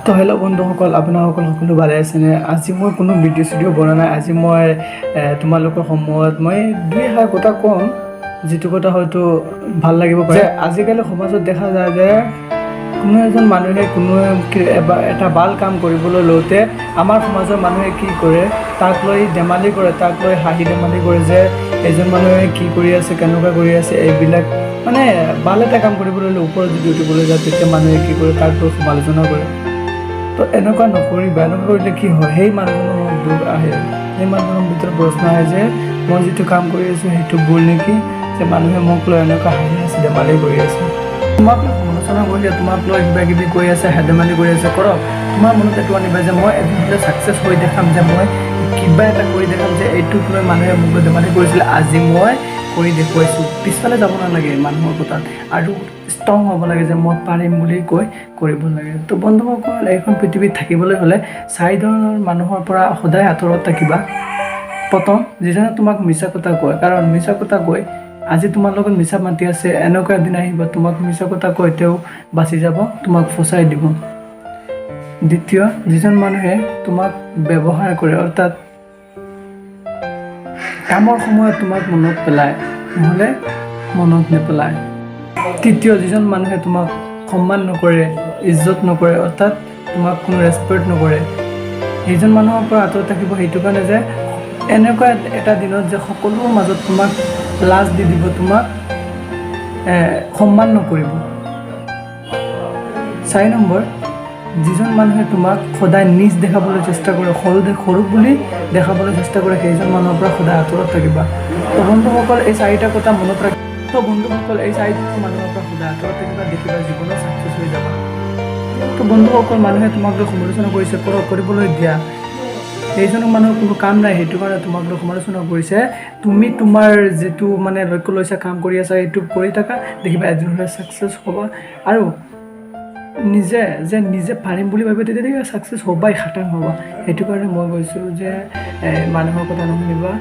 তো হেল্ল' বন্ধুসকল, আপোনালোকৰ সকলো ভালে আছেনে? আজি মই কোনো ভিডিঅ' বনোৱা নাই। আজি মই তোমালোকৰ সময়ত মই দুই এষাৰ কথা ক'ম, যিটো কথা হয়তো ভাল লাগিব পাৰে। আজিকালি সমাজত দেখা যায় যে কোনো এজন মানুহে এটা ভাল কাম কৰিবলৈ লওঁতে আমাৰ সমাজৰ মানুহে কি কৰে, তাক লৈ ধেমালি কৰে, তাক লৈ হাঁহি ধেমালি কৰে যে এজন মানুহে কি কৰি আছে, কেনেকুৱা কৰি আছে। এইবিলাক মানে ভাল এটা কাম কৰিবলৈ হ'লে ওপৰত যদি উঠিবলৈ যায়, তেতিয়া মানুহে কি কৰে, তাক লৈ সমালোচনা কৰে। তো এনেকুৱা নকৰিবা। এনেকুৱা কৰিলে কি হয়, সেই মানুহজনৰ দুখ আহে, সেই মানুহজনৰ ভিতৰত প্ৰশ্ন আহে যে মই যিটো কাম কৰি আছোঁ সেইটো ভুল নেকি, যে মানুহে মোক লৈ এনেকুৱা হাঁহি আছে, ধেমালি কৰি আছে। তোমাক লৈ সমালোচনা কৰিলে, তোমাক লৈ কিবা কিবি কৈ আছে, ধেমালি কৰি আছে, কৰক। তোমাৰ মনত এইটো আনিবা যে মই এদিন হ'লে ছাকচেছ হৈ দেখাম, যে মই কিবা এটা কৰি দেখাম, যে এইটোক লৈ মানুহে মোক লৈ ধেমালি কৰিছিলে, আজি মই কৰি দেখুৱাইছোঁ। পিছফালে যাব নালাগে মানুহৰ কথাত, আৰু ষ্ট্ৰং হ'ব লাগে যে মই পাৰিম বুলি কৈ কৰিব লাগে। তো বন্ধুসকল, এইখন পৃথিৱীত থাকিবলৈ হ'লে চাৰি ধৰণৰ মানুহৰ পৰা সদায় আঁতৰত থাকিবা। প্ৰথম, যিজনে তোমাক মিছা কথা কয়, কাৰণ মিছা কথা কৈ আজি তোমাৰ লগত মিছা মাতি আছে, এনেকুৱা এদিন আহিব তোমাক মিছা কথা কৈ তেওঁ বাচি যাব, তোমাক ফচাই দিব। দ্বিতীয়, যিজন মানুহে তোমাক ব্যৱহাৰ কৰে, অৰ্থাৎ কামৰ সময়ত তোমাক মনত পেলায়, নহ'লে মনত নেপেলায়। তৃতীয়, যিজন মানুহে তোমাক সন্মান নকৰে, ইজ্জত নকৰে, অৰ্থাৎ তোমাক কোনো ৰেচপেক্ট নকৰে, সেইজন মানুহৰ পৰা আঁতৰত থাকিব। সেইটো কাৰণে যে এনেকুৱা এটা দিনত যে সকলোৰ মাজত তোমাক লাজ দি দিব, তোমাক সন্মান নকৰিব। 4 নম্বৰ, যিজন মানুহে তোমাক সদায় নিজ দেখাবলৈ চেষ্টা কৰে, সৰু বুলি দেখাবলৈ চেষ্টা কৰে, সেইজন মানুহৰ পৰা সদায় আঁতৰত থাকিবা। তো বন্ধুসকল, এই 4টা কথা মনত ৰাখিবা। তো বন্ধুসকল, এই 4জন মানুহৰ পৰা সদায় আঁতৰত থাকিবা, দেখিবা জীৱনত ছাকচেছ হৈ যাবা। তো বন্ধুসকল, মানুহে তোমাক লৈ সমালোচনা কৰিছে, কৰিবলৈ দিয়া। সেইজনক মানুহৰ কোনো কাম নাই, সেইটো কাৰণে তোমাক লৈ সমালোচনা কৰিছে। তুমি তোমাৰ যিটো মানে লক্ষ্য লৈছা, কাম কৰি আছা, সেইটো কৰি থাকা, দেখিবা এদিন হ'লে ছাকচেছ হ'বা। আৰু নিজে পাৰিম বুলি ভাবিবা, তেতিয়া দেখিবা ছাকচেছ হ'বাই, খাটাং হ'বা। সেইটো কাৰণে মই কৈছোঁ যে মানুহৰ কথা নুশুনিবা,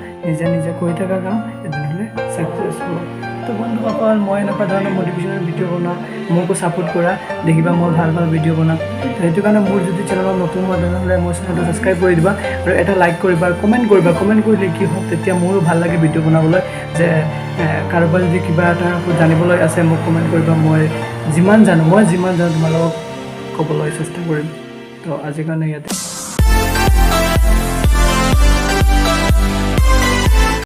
নিজে কৰি থকা কাম, এদিন হ'লে ছাকচেছ হ'ব। তো বন্ধুসকল, মই এনেকুৱা ধৰণৰ মটিভেশ্যনেল ভিডিঅ' বনাওঁ, মোকো ছাপোৰ্ট কৰা, দেখিবা মই ভাল ভিডিঅ' বনাম। তো সেইটো কাৰণে মোৰ যদি চেনেলত নতুন হোৱা তেনেহ'লে মোৰ চেনেলটো ছাবস্ক্ৰাইব কৰি দিবা, আৰু এটা লাইক কৰিবা, কমেণ্ট কৰিবা। কমেণ্ট কৰিলে কি হ'ব, তেতিয়া মোৰো ভাল লাগে ভিডিঅ' বনাবলৈ, যে কাৰোবাৰ যদি কিবা এটা জানিবলৈ আছে মোক কমেণ্ট কৰিবা। মই যিমান জানো তোমালোকক ক'বলৈ চেষ্টা কৰিম। তো আজিৰ কাৰণে ইয়াতে।